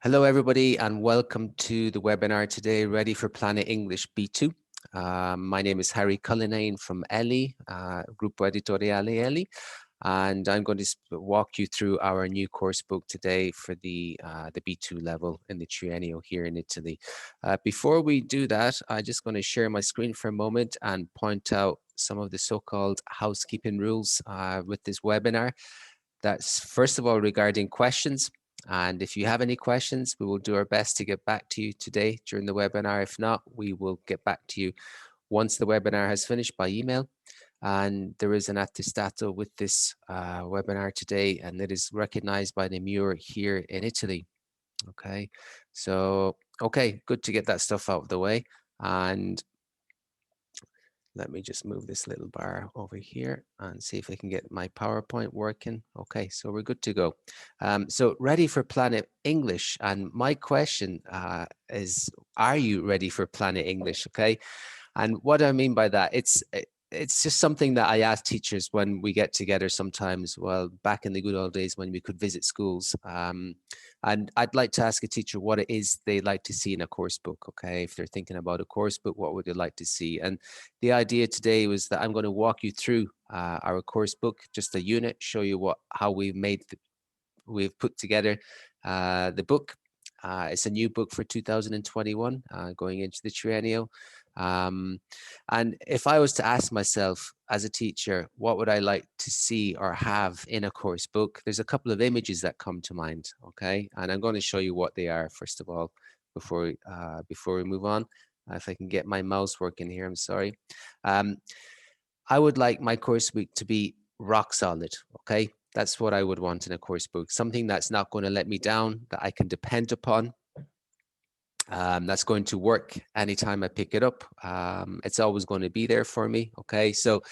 Hello, everybody, and welcome to the webinar today, Ready for Planet English B2. My name is Harry Cullinane from Ellie, Gruppo Editoriale Ellie, and I'm going to walk you through our new course book today for the B2 level in the triennio here in Italy. Before we do that, I'm just going to share my screen for a moment and point out some of the so-called housekeeping rules with this webinar. That's first of all regarding questions. And if you have any questions, we will do our best to get back to you today during the webinar. If not, we will get back to you once the webinar has finished by email. And there is an attestato with this webinar today, and it is recognized by the Muir here in Italy. Okay, so, okay, good to get that stuff out of the way. And let me just move this little bar over here and see if I can get my PowerPoint working. Okay, so we're good to go. So ready for Planet English. And my question is, are you ready for Planet English? Okay, and what I mean by that, it's just something that I ask teachers when we get together sometimes, well, back in the good old days when we could visit schools. And I'd like to ask a teacher what it is they like to see in a course book, okay? If they're thinking about a course book, what would they like to see? And the idea today was that I'm going to walk you through our course book, just a unit, show you how we've put together the book. It's a new book for 2021, going into the triennio. And if I was to ask myself as a teacher, what would I like to see or have in a course book? There's a couple of images that come to mind, okay? And I'm going to show you what they are, first of all, before we move on. If I can get my mouse working here, I'm sorry. I would like my course book to be rock solid, okay? That's what I would want in a course book, something that's not going to let me down, that I can depend upon. That's going to work anytime I pick it up. It's always going to be there for me. Okay, so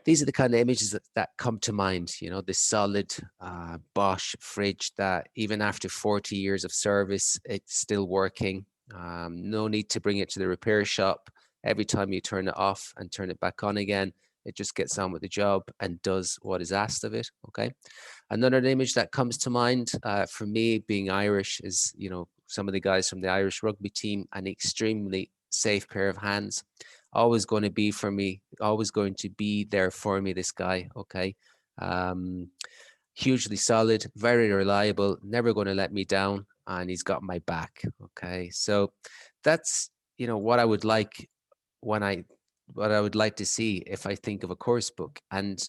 these are the kind of images that come to mind. You know, this solid Bosch fridge that even after 40 years of service, it's still working. No need to bring it to the repair shop. Every time you turn it off and turn it back on again, it just gets on with the job and does what is asked of it. Okay. Another image that comes to mind for me, being Irish, is, you know, some of the guys from the Irish rugby team, an extremely safe pair of hands. Always going to be for me, always going to be there for me, this guy, okay? Hugely solid, very reliable, never going to let me down, and he's got my back, okay? So that's, you know, what I would like what I would like to see if I think of a course book. And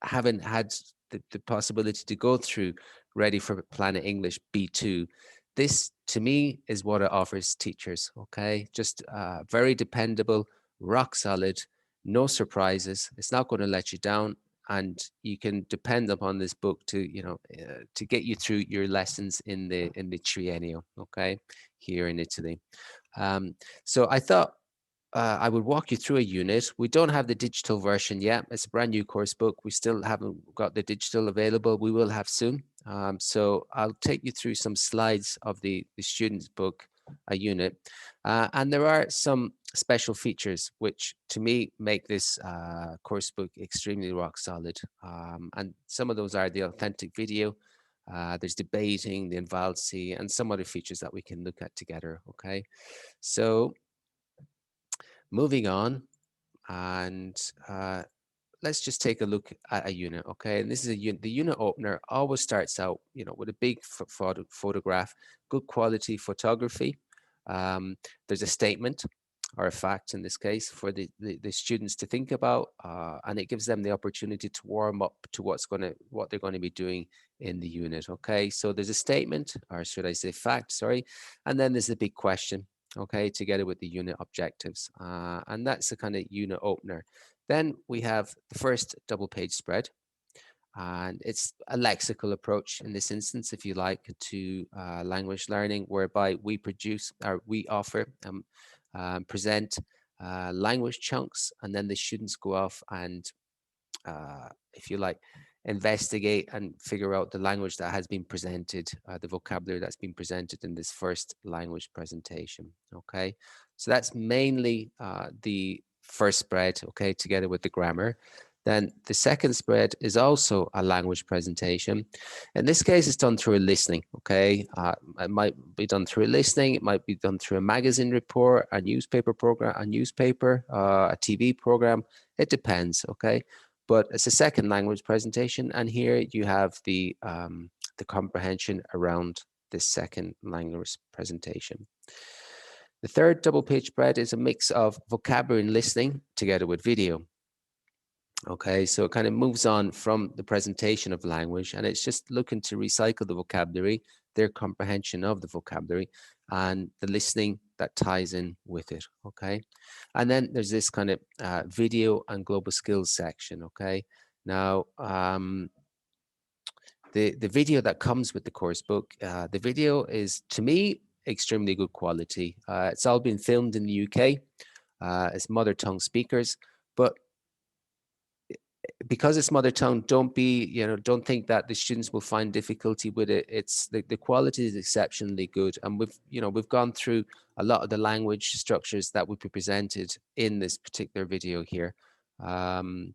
having had the possibility to go through Ready for Planet English B2, this to me is what it offers teachers, okay? Just very dependable, rock solid, no surprises. It's not going to let you down, and you can depend upon this book to, you know, to get you through your lessons in the triennio, okay, here in Italy. So I thought I would walk you through a unit. We don't have the digital version yet. It's a brand new course book. We still haven't got the digital available. We will have soon. So I'll take you through some slides of the student's book, a unit. And there are some special features which to me make this course book extremely rock solid. And some of those are the authentic video. There's debating, the invalidity, and some other features that we can look at together, okay? So moving on, and let's just take a look at a unit, okay? And this is the unit opener always starts out, you know, with a big photograph, good quality photography. There's a statement or a fact in this case for the students to think about, and it gives them the opportunity to warm up to what they're going to be doing in the unit, okay? So there's a statement, or should I say fact, sorry, and then there's a big question, okay, together with the unit objectives, and that's the kind of unit opener. Then we have the first double page spread, and it's a lexical approach in this instance, if you like, to language learning, whereby we offer present language chunks, and then the students go off and, if you like, investigate and figure out the language that has been presented, the vocabulary that's been presented in this first language presentation, okay? So that's mainly the first spread, okay, together with the grammar. Then the second spread is also a language presentation. In this case, it's done through a listening, okay? It might be done through a listening, it might be done through a magazine report, a newspaper program, a TV program. It depends, okay? But it's a second language presentation, and here you have the comprehension around this second language presentation. The third double page spread is a mix of vocabulary and listening together with video. Okay, so it kind of moves on from the presentation of language, and it's just looking to recycle the vocabulary, their comprehension of the vocabulary, and the listening that ties in with it. Okay, and then there's this kind of video and global skills section. Okay, now the video that comes with the course book, the video is, to me, extremely good quality. It's all been filmed in the UK. It's mother tongue speakers, but because it's mother tongue, don't think that the students will find difficulty with it. It's the quality is exceptionally good, and we've gone through a lot of the language structures that would be presented in this particular video here, and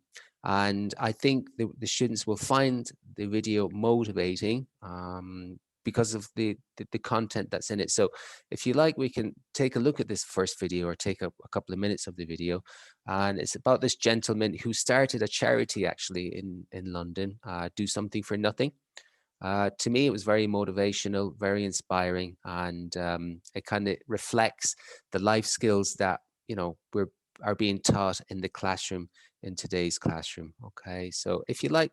I think the students will find the video motivating because of the content that's in it. So if you like, we can take a look at this first video, or take a couple of minutes of the video. And it's about this gentleman who started a charity actually in London, Do Something for Nothing. To me, it was very motivational, very inspiring, and it kind of reflects the life skills that are being taught in the classroom, in today's classroom. Okay, so if you like,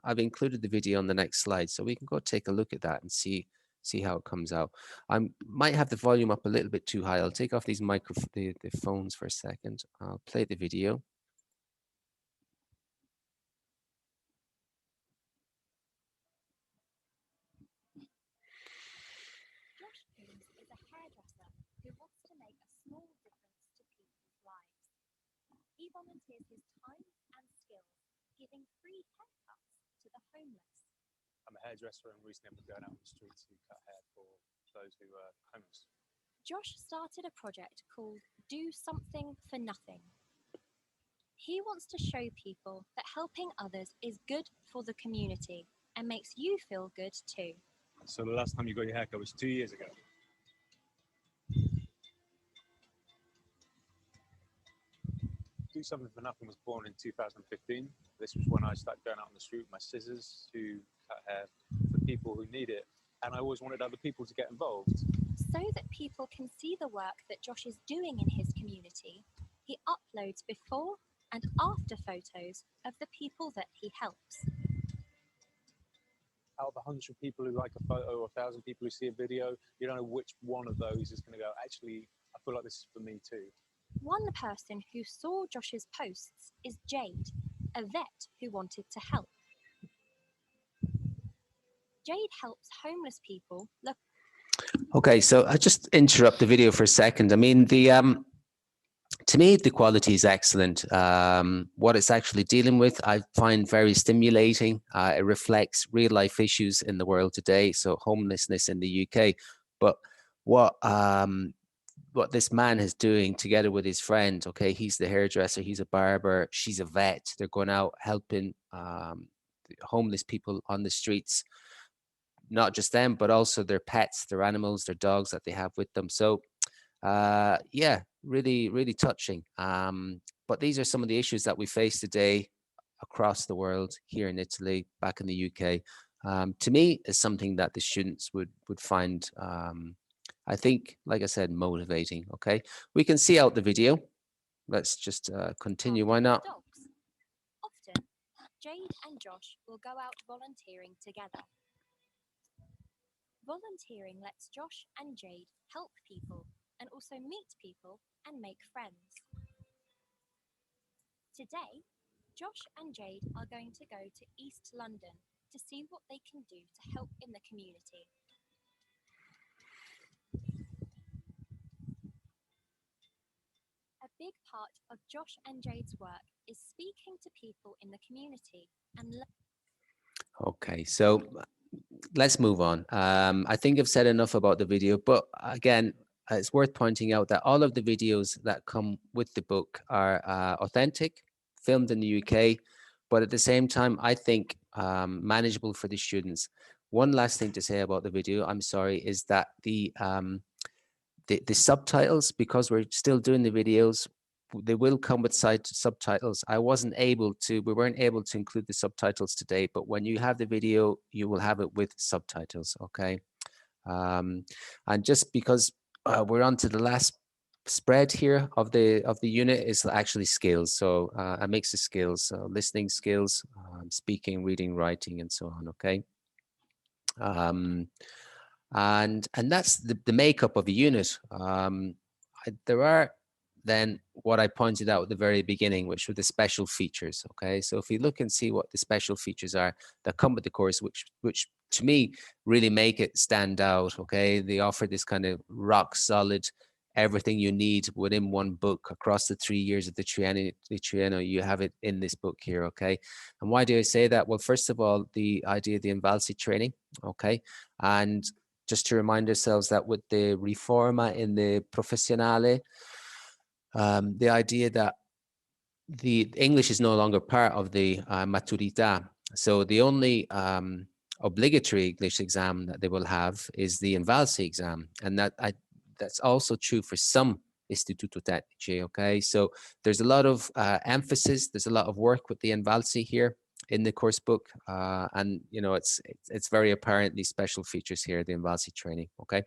I've included the video on the next slide, so we can go take a look at that and see how it comes out. I might have the volume up a little bit too high. I'll take off these the phones for a second. I'll play the video. He volunteers his time and skills, giving free haircuts to the homeless. I'm a hairdresser, and recently I've been going out on the streets to cut hair for those who are homeless. Josh started a project called Do Something for Nothing. He wants to show people that helping others is good for the community and makes you feel good too. So the last time you got your haircut was 2 years ago. Do Something for Nothing was born in 2015. This was when I started going out on the street with my scissors to cut hair for people who need it. And I always wanted other people to get involved. So that people can see the work that Josh is doing in his community, he uploads before and after photos of the people that he helps. Out of 100 people who like a photo, or 1,000 people who see a video, you don't know which one of those is going to go, actually, I feel like this is for me too. One person who saw Josh's posts is Jade, a vet who wanted to help. Jade helps homeless people look. Okay, so I just interrupt the video for a second. I mean, to me, the quality is excellent. What it's actually dealing with, I find very stimulating. It reflects real life issues in the world today, so homelessness in the UK. But what this man is doing together with his friend, okay, he's the hairdresser, he's a barber, she's a vet. They're going out helping homeless people on the streets. Not just them, but also their pets, their animals, their dogs that they have with them. So yeah, really, really touching. But these are some of the issues that we face today across the world, here in Italy, back in the UK. To me, is something that the students would find, I think, like I said, motivating. Okay, we can see out the video. Let's just continue. Why not? Dogs. Often, Jade and Josh will go out volunteering together. Volunteering lets Josh and Jade help people and also meet people and make friends. Today, Josh and Jade are going to go to East London to see what they can do to help in the community. A big part of Josh and Jade's work is speaking to people in the community and Okay, so let's move on. I think I've said enough about the video, but again, it's worth pointing out that all of the videos that come with the book are authentic, filmed in the UK, but at the same time, I think manageable for the students. One last thing to say about the video, I'm sorry, is that the subtitles, because we're still doing the videos, they will come with subtitles. We weren't able to include the subtitles today, but when you have the video, you will have it with subtitles, okay? And just because we're on to the last spread here of the unit is actually skills. So a mix of skills, listening skills, speaking, reading, writing, and so on, okay? And that's the makeup of a unit. There are then what I pointed out at the very beginning, which were the special features. Okay, so if you look and see what the special features are that come with the course, which to me really make it stand out. Okay, they offer this kind of rock solid, everything you need within one book across the 3 years of the triennio. You have it in this book here. Okay, and why do I say that? Well, first of all, the idea of the Invalsi training. Okay, and just to remind ourselves that with the riforma in the professionale, the idea that the English is no longer part of the maturità. So the only obligatory English exam that they will have is the Invalsi exam. And that's also true for some Istituto Tecnici, okay? So there's a lot of emphasis, there's a lot of work with the Invalsi here in the course book. And, you know, it's very apparent, these special features here, the Invalsi training, okay?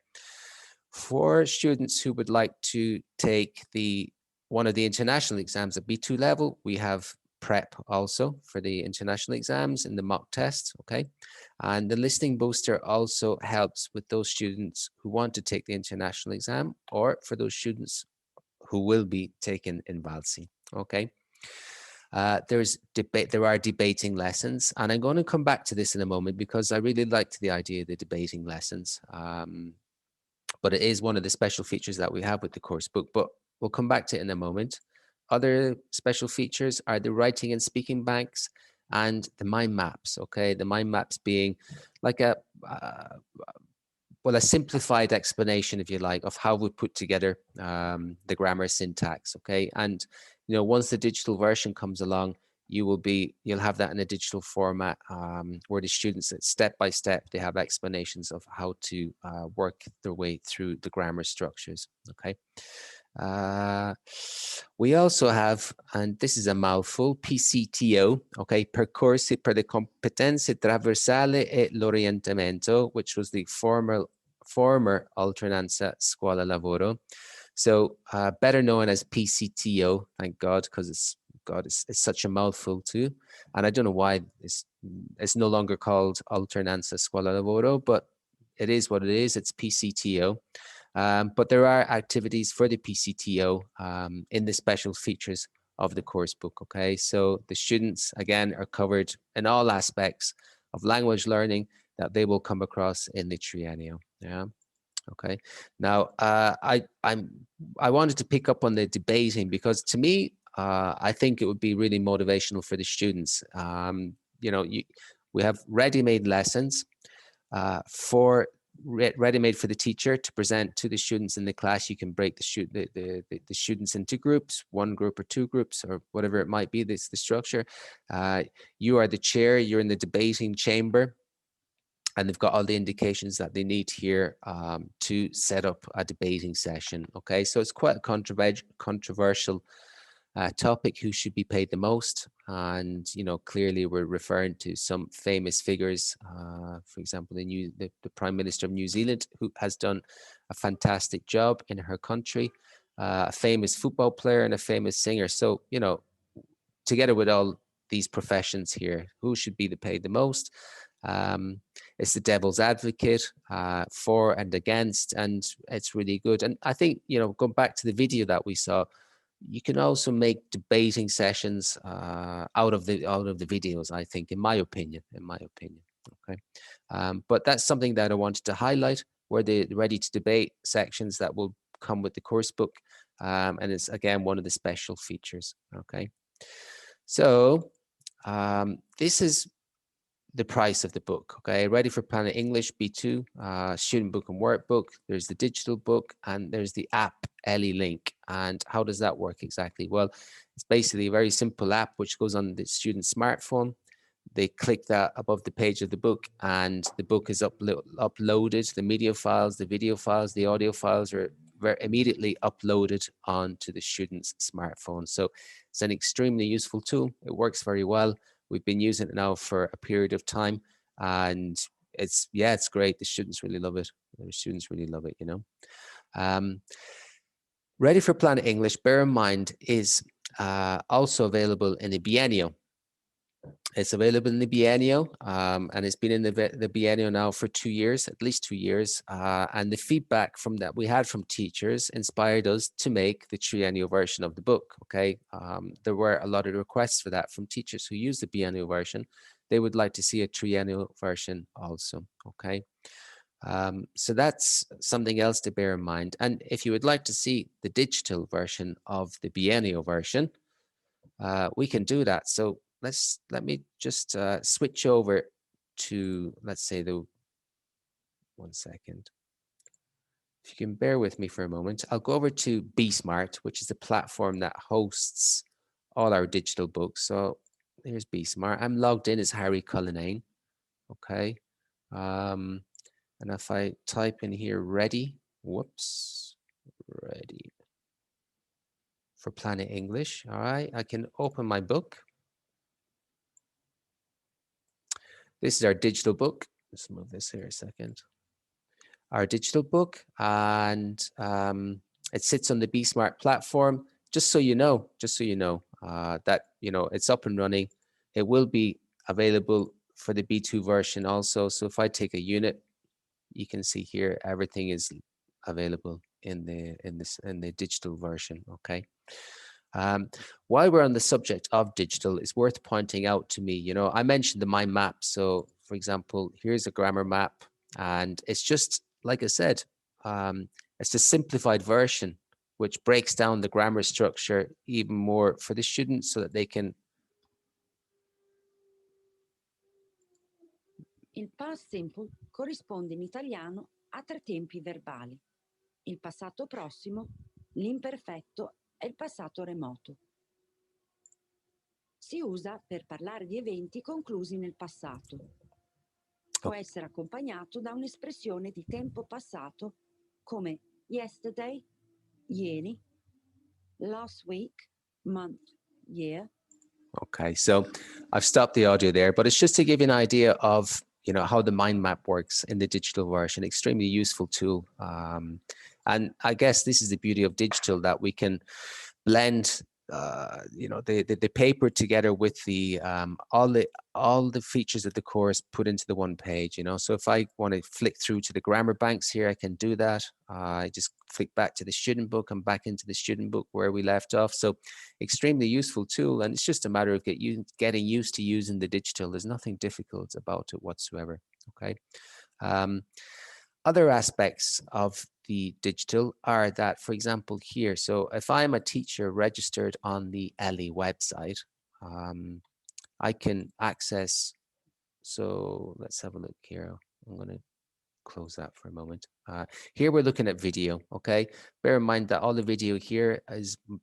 For students who would like to take one of the international exams at B2 level, we have prep also for the international exams in the mock test, okay? And the listening booster also helps with those students who want to take the international exam, or for those students who will be taking Invalsi, okay? There are debating lessons, and I'm going to come back to this in a moment because I really liked the idea of the debating lessons. But it is one of the special features that we have with the course book, but we'll come back to it in a moment. Other special features are the writing and speaking banks and the mind maps, okay? The mind maps being like a simplified explanation, if you like, of how we put together the grammar syntax, okay? And, you know, once the digital version comes along, you'll have that in a digital format where the students, step by step, they have explanations of how to work their way through the grammar structures, okay? We also have, and this is a mouthful, PCTO, okay, percorsi per le competenze trasversali e l'orientamento, which was the former alternanza scuola lavoro. So better known as PCTO, thank God, because it's such a mouthful too. And I don't know why it's no longer called alternanza scuola lavoro, but it is what it is. It's PCTO. But there are activities for the PCTO in the special features of the course book, okay? So the students, again, are covered in all aspects of language learning that they will come across in the triennio, yeah? Okay. Now, I wanted to pick up on the debating because to me, I think it would be really motivational for the students. You know, we have ready-made lessons ready-made for the teacher to present to the students in the class. You can break the students into groups, one group or two groups or whatever it might be. That's the structure. You are the chair, you're in the debating chamber, and they've got all the indications that they need here to set up a debating session. Okay, so it's quite a controversial topic, who should be paid the most. And, you know, clearly we're referring to some famous figures, for example, the Prime Minister of New Zealand, who has done a fantastic job in her country, a famous football player and a famous singer. So, you know, together with all these professions here, who should be paid the most? It's the devil's advocate for and against, and it's really good. And I think, you know, going back to the video that we saw, you can also make debating sessions out of the videos, I think, in my opinion, okay. But that's something that I wanted to highlight, where the ready to debate sections that will come with the course book, and it's again one of the special features, okay. So this is the price of the book, okay. Ready for Planet English B2 student book and workbook. There's the digital book and there's the app Ellie link. And how does that work exactly? Well, it's basically a very simple app which goes on the student's smartphone. They click that above the page of the book, and the book is uploaded. The media files, the video files, the audio files are immediately uploaded onto the student's smartphone. So it's an extremely useful tool. It works very well. We've been using it now for a period of time, and it's great. The students really love it. The students really love it, you know. Ready for Planet English, bear in mind, is also available in the biennio. It's available in the biennio, and it's been in the biennio now for 2 years, at least 2 years. And the feedback from that we had from teachers inspired us to make the triennial version of the book. Okay, there were a lot of requests for that from teachers who use the biennial version. They would like to see a triennial version also. Okay, so that's something else to bear in mind. And if you would like to see the digital version of the biennial version, we can do that. So let me just switch over to, let's say, one second. If you can bear with me for a moment, I'll go over to BSmart, which is the platform that hosts all our digital books. So here's BSmart. I'm logged in as Harry Cullinane. Okay. And if I type in here, ready for Planet English. All right, I can open my book. This is our digital book. Let's move this here a second. Our digital book, and it sits on the BSmart platform. Just so you know, that it's up and running. It will be available for the B2 version also. So if I take a unit, you can see here everything is available in the digital version. Okay. While we're on the subject of digital, it's worth pointing out to me, I mentioned the mind map. So for example, here's a grammar map, and it's just, like I said, it's a simplified version, which breaks down the grammar structure even more for the students so that they can. Il past simple corrisponde in italiano a 3 tempi verbali: il passato prossimo, l'imperfetto e il passato remoto. Si usa per parlare di eventi conclusi nel passato. Può essere accompagnato da un'espressione di tempo passato come yesterday, ieri, last week, month, year. Okay, so I've stopped the audio there, but it's just to give you an idea of how the mind map works in the digital version. Extremely useful tool, and I guess this is the beauty of digital, that we can blend the paper together with the all the features of the course put into the one page. So if I want to flick through to the grammar banks here, I can do that. I just flick back to the student book and back into the student book where we left off. So extremely useful tool, and it's just a matter of getting used to using the digital. There's nothing difficult about it whatsoever. Okay. Other aspects of the digital are that, for example, here, so if I'm a teacher registered on the Ellie website, I can access, so let's have a look here. I'm going to close that for a moment. Here we're looking at video, okay? Bear in mind that all the video here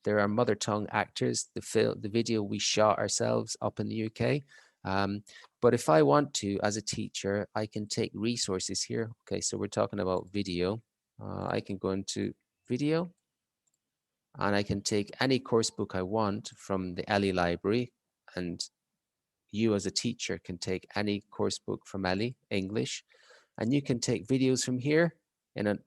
there are mother tongue actors. The video we shot ourselves up in the UK. But if I want to, as a teacher, I can take resources here. Okay, so we're talking about video. I can go into video, and I can take any course book I want from the Ellie library, and you as a teacher can take any course book from Ellie English, and you can take videos from here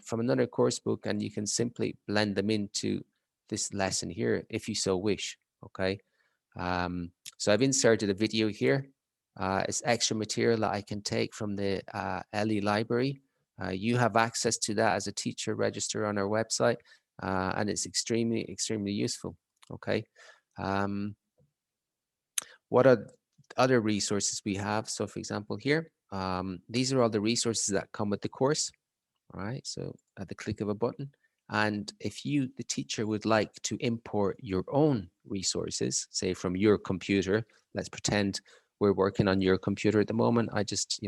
from another course book, and you can simply blend them into this lesson here if you so wish. Okay, so I've inserted a video here. It's extra material that I can take from the Ellie library. You have access to that as a teacher. Register on our website, and it's extremely, extremely useful. Okay. What are other resources we have? So for example, here, these are all the resources that come with the course. All right, so at the click of a button. And if you, the teacher, would like to import your own resources, say from your computer, let's pretend we're working on your computer at the moment. I just,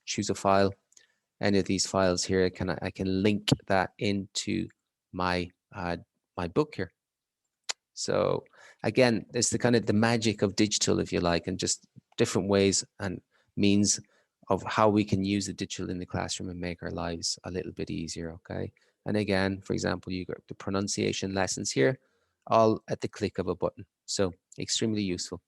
choose a file, any of these files here. I can link that into my my book here. So again, it's the kind of the magic of digital, if you like, and just different ways and means of how we can use the digital in the classroom and make our lives a little bit easier, okay? And again, for example, you got the pronunciation lessons here, all at the click of a button. So extremely useful.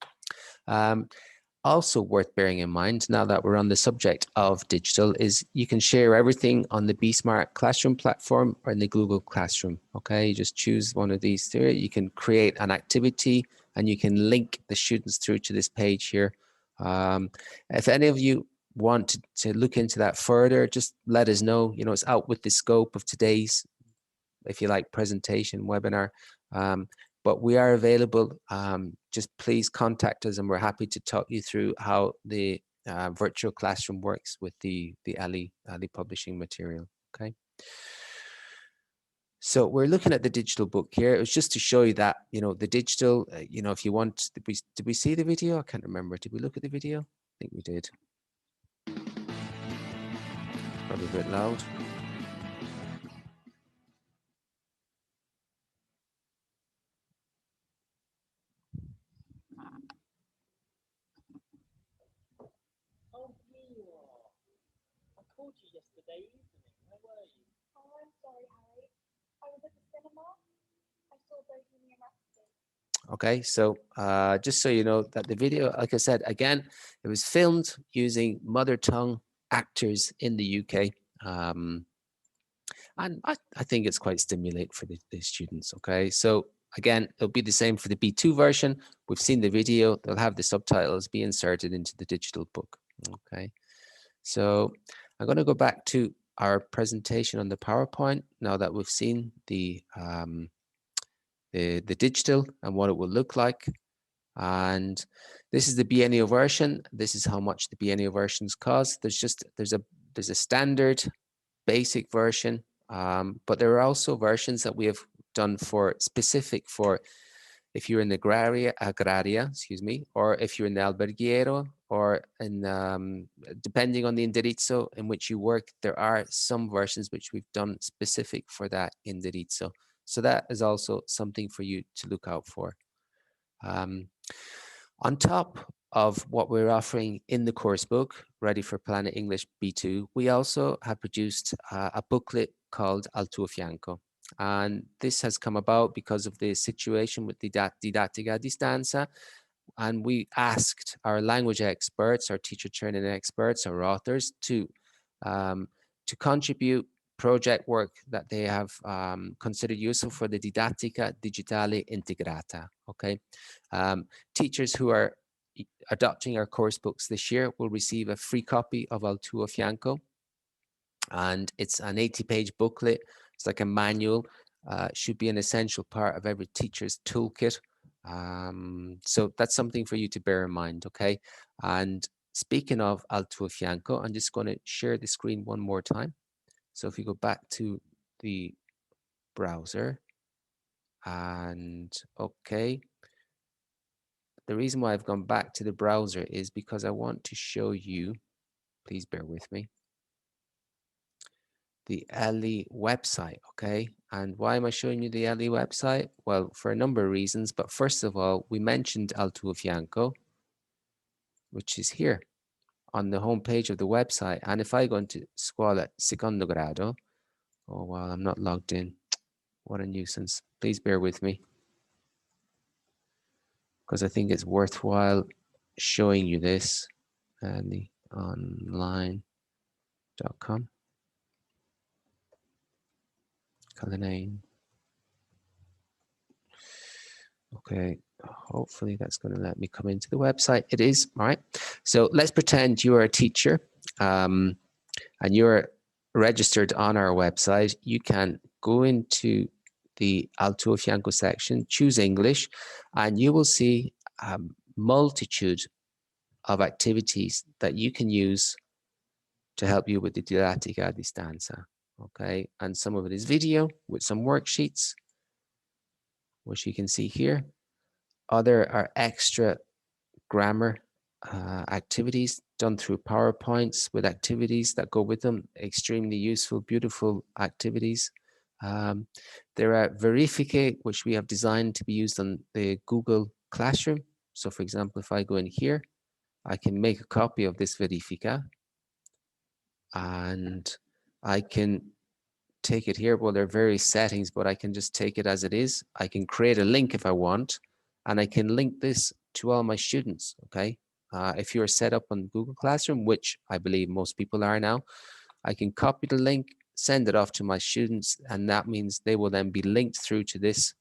Also worth bearing in mind, now that we're on the subject of digital, is you can share everything on the Be Smart Classroom platform or in the Google Classroom, okay? You just choose one of these three. You can create an activity and you can link the students through to this page here. If any of you want to look into that further, just let us know. You know, it's out with the scope of today's, if you like, presentation webinar. But we are available. Just please contact us and we're happy to talk you through how the virtual classroom works with the Ali publishing material, okay? So we're looking at the digital book here. It was just to show you that, you know, the digital, you know, if you want, did we see the video? I can't remember. Did we look at the video? I think we did. Probably a bit loud. Oh, here you are. I called you yesterday evening. Where were you? Oh, I'm sorry, Harry. I was at the cinema. I saw Bohemian Rhapsody. Okay, so just so you know that the video, like I said, again, it was filmed using mother tongue actors in the UK. And I think it's quite stimulating for the students, okay? So again, it'll be the same for the B2 version. We've seen the video, they'll have the subtitles be inserted into the digital book, okay? So I'm gonna go back to our presentation on the PowerPoint now that we've seen the digital and what it will look like. And this is the biennio version. This is how much the biennio versions cost. There's a standard basic version, but there are also versions that we have done for specific for if you're in the agraria, excuse me, or if you're in the alberghiero, or in depending on the indirizzo in which you work, there are some versions which we've done specific for that indirizzo. So that is also something for you to look out for. On top of what we're offering in the course book, Ready for Planet English B2, we also have produced a booklet called Al tuo fianco. And this has come about because of the situation with the Didattica Distanza. And we asked our language experts, our teacher training experts, our authors to contribute project work that they have considered useful for the Didattica Digitale Integrata, okay? Teachers who are adopting our course books this year will receive a free copy of Al tuo fianco, and it's an 80-page booklet. It's like a manual, should be an essential part of every teacher's toolkit. So that's something for you to bear in mind, okay? And speaking of Al tuo fianco, I'm just going to share the screen one more time. So if you go back to the browser, and okay, the reason why I've gone back to the browser is because I want to show you, please bear with me, the LE website, okay? And why am I showing you the LE website? Well, for a number of reasons, but first of all, we mentioned Al tuo fianco, which is here on the home page of the website. And if I go into Scuola Secondo Grado, oh, well, I'm not logged in. What a nuisance. Please bear with me, because I think it's worthwhile showing you this. And the online.com. Cullinane. Okay, hopefully that's going to let me come into the website. It is, all right. So let's pretend you are a teacher and you're registered on our website. You can go into the Al tuo fianco section, choose English, and you will see a multitude of activities that you can use to help you with the Didattica Distanza, okay? And some of it is video with some worksheets, which you can see here. Other are extra grammar activities done through PowerPoints with activities that go with them, extremely useful, beautiful activities. There are verifiche, which we have designed to be used on the Google Classroom. So for example, if I go in here, I can make a copy of this verifica and I can take it here. Well, there are various settings, but I can just take it as it is. I can create a link if I want, and I can link this to all my students, okay? If you're set up on Google Classroom, which I believe most people are now, I can copy the link, send it off to my students, and that means they will then be linked through to this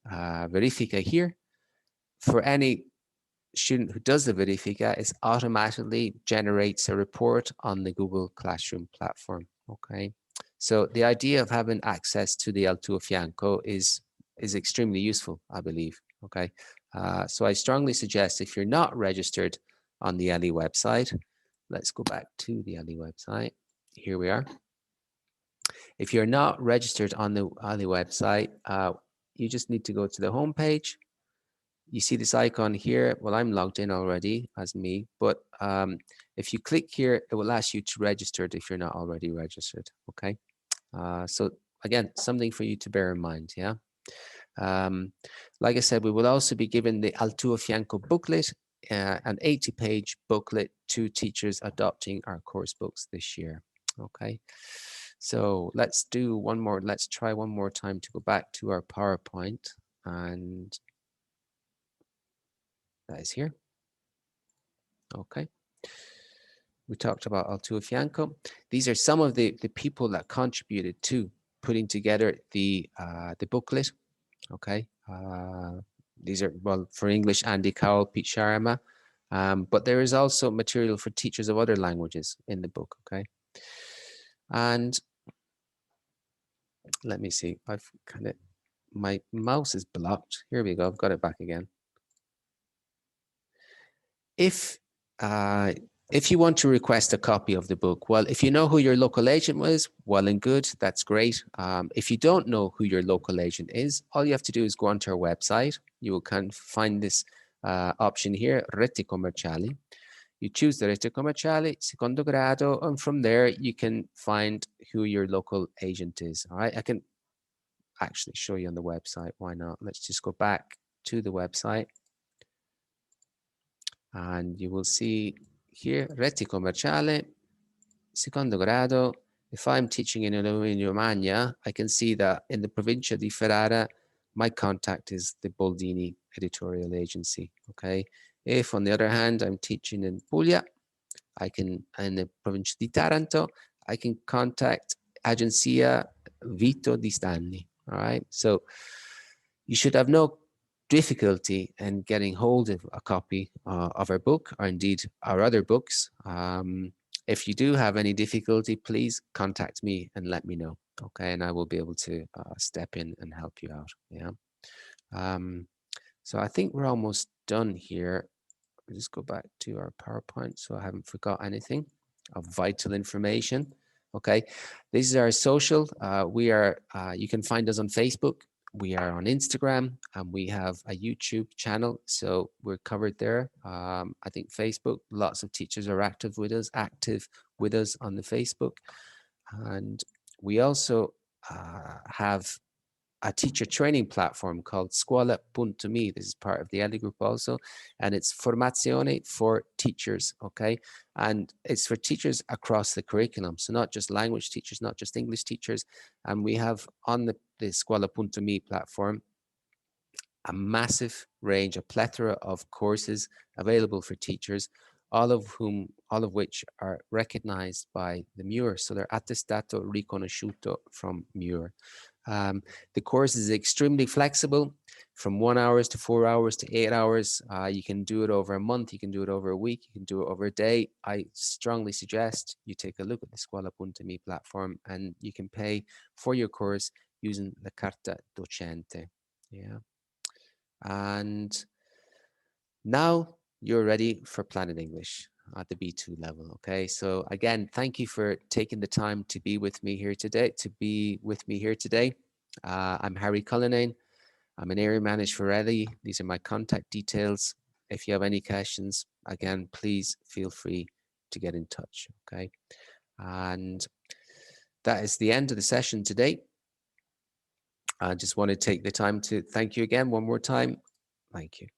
verifica here. For any student who does the verifica, it automatically generates a report on the Google Classroom platform, okay? So the idea of having access to the Al tuo fianco is extremely useful, I believe, okay? So I strongly suggest if you're not registered on the ELI website, let's go back to the ELI website. Here we are. If you're not registered on the ELI website, you just need to go to the home page. You see this icon here. Well, I'm logged in already as me, but if you click here, it will ask you to register if you're not already registered, okay? So again, something for you to bear in mind, yeah? Like I said, we will also be given the Al tuo fianco booklet, an 80-page booklet to teachers adopting our course books this year, okay? So let's do one more, let's try one more time to go back to our PowerPoint, and that is here. Okay. We talked about Al tuo fianco. These are some of the people that contributed to putting together the booklet. Okay. These are, well, for English, Andy Cowell, Pete Sharma. But there is also material for teachers of other languages in the book. Okay. And let me see. I've kind of, my mouse is blocked. Here we go. I've got it back again. If you want to request a copy of the book, well, if you know who your local agent was, well and good, that's great. If you don't know who your local agent is, all you have to do is go onto our website. You will find this option here, Rete Commerciali. You choose the Rete Commerciali, secondo grado, and from there you can find who your local agent is. All right, I can actually show you on the website. Why not? Let's just go back to the website. And you will see here, Rete Commerciale, secondo grado. If I'm teaching in Emilia-Romagna, I can see that in the Provincia di Ferrara, my contact is the Boldini Editorial Agency, okay? If, on the other hand, I'm teaching in Puglia, I can, in the Provincia di Taranto, I can contact Agenzia Vito di Stanni, all right? So you should have no difficulty in getting hold of a copy of our book, or indeed our other books. If you do have any difficulty, please contact me and let me know, okay? And I will be able to step in and help you out, yeah? So I think we're almost done here. I'll just go back to our PowerPoint so I haven't forgot anything of vital information, okay? This is our social. You can find us on Facebook. We are on Instagram, and we have a YouTube channel, so we're covered there. I think Facebook, lots of teachers are active with us on the Facebook. And we also have a teacher training platform called Scuola.me. This is part of the ELI group also, and it's formazione for teachers, okay? And it's for teachers across the curriculum, so not just language teachers, not just English teachers. And we have on the Scuola.me platform a massive range, a plethora of courses available for teachers, all of which are recognized by the MUR. So they're attestato riconosciuto from MUR. The course is extremely flexible, from 1 hour to 4 hours to 8 hours. You can do it over a month, you can do it over a week, you can do it over a day. I strongly suggest you take a look at the Scuola.me platform, and you can pay for your course using the carta docente. Yeah. And now you're ready for Planet English at the B2 level, okay? So again, thank you for taking the time to be with me here today, I'm Harry Cullinane. I'm an area manager for ELI. These are my contact details. If you have any questions, again, please feel free to get in touch, okay? And that is the end of the session today. I just want to take the time to thank you again one more time. Thank you.